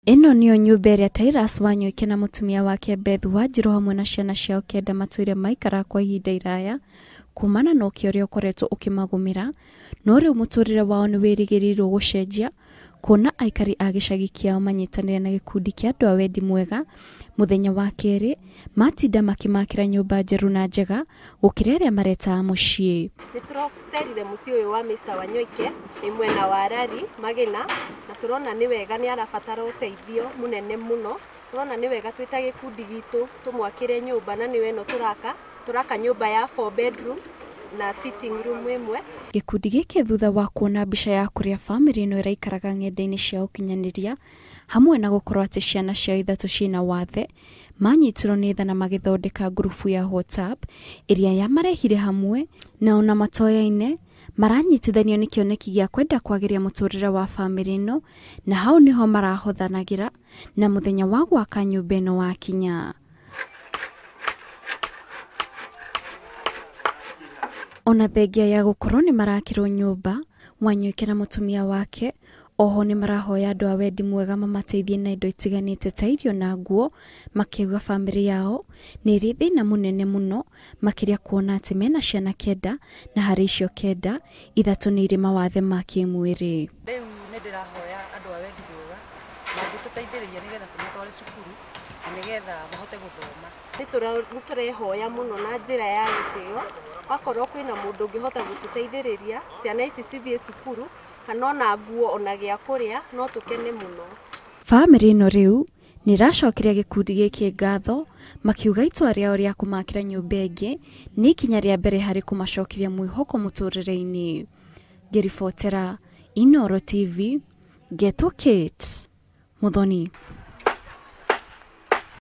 Ino niyo nyumba ĩrĩa Tyrus Wanyoike na mutumia wake Beth Wanjiru hamwe na ciana ciao kenda matũire maikara kwa ihinda iraya kumana na ũkĩa ũrĩa ũkoretwo ũkĩmagũmĩra, no rĩu mũtũrĩre wao nĩ wĩrĩgĩrĩirwo gũcenjia kuona aikari a gĩcagi kĩao manyitanĩra na gĩkundi kĩa andũ a wendi mwega. Muthenya wa kerĩ matinda makimakĩra nyũmba njerũ na njega gũkĩra ĩrĩa maretaga mũciĩ. Nĩtũracerire mũciĩ ũyũ wa Mr. Wanyoike nĩ mwena wa Rari Magina, na tũrona nĩ wega nĩ arabatara ũteithio mũnene mũno. Tũrona nĩ wega twĩta gĩkundi gitũ tũmwakĩre nyũmba, na nĩwe no turaka nyũmba ya 4 bedroom na sitting room imwe. Gĩkundi gĩkĩ thutha wa kuona mbica ya kũrĩa famĩlĩ ĩno ĩraikaraga ng'enda-inĩ cia ũkinyanĩria hamwe na gũkorwo atĩ ciana ciao ithatũ ciĩna wathe, manyitirwo nĩ tha na magĩthondeka ngurubu ya WhatsApp ĩrĩa yamarehire hamwe, na ona matoyaine maranyitithanio nĩ kĩoneki gĩa kwenda kwagĩria mũtũrĩre wa famĩlĩ ĩno, na hau niho marahothanagĩra na mũthenya wa gwaka nyũmba ĩno wakinya. Ona thengia ya gũkorwo nĩ marakĩrwo nyũmba, Wanyoike na mutumia wake oho nĩ marahoya andũ a wendi mwega mamateithie na indo itiganĩte ta irio na nguo, makiuga famĩlĩ yao nĩ ĩrĩ thĩna mũnene mũno makĩria kuona atĩ mena ciana kenda, na harĩ icio kenda ithatũ nĩ irĩ mawathe ma kĩmwĩrĩ. Rĩu nĩ ndĩrahoya andũ a wendi mwega mangĩtũteithĩrĩria nĩgetha tũmatware cukuru na nĩgetha mahote gũthoma. Nĩtũrehoya mũno na njĩra ya gĩtĩo, wakorwo kwĩna mũndũ ũngĩhota gũtũteithĩrĩria ciana ici cithiĩ cukuru, kana ona nguo ona gĩa kũrĩa, no tũkene mũno. Famĩlĩ ĩno rĩu nĩ ĩracokeria gĩkundi gĩkĩ ngatho, makiuga itua rĩao rĩa kũmakĩra nyũmba ĩngĩ nĩ ikinya rĩa mbere harĩ kũmacokeria mwĩhoko mũtũrĩre-inĩ. Ngĩribotera Inooro TV, Ghetto Kate, Muthoni.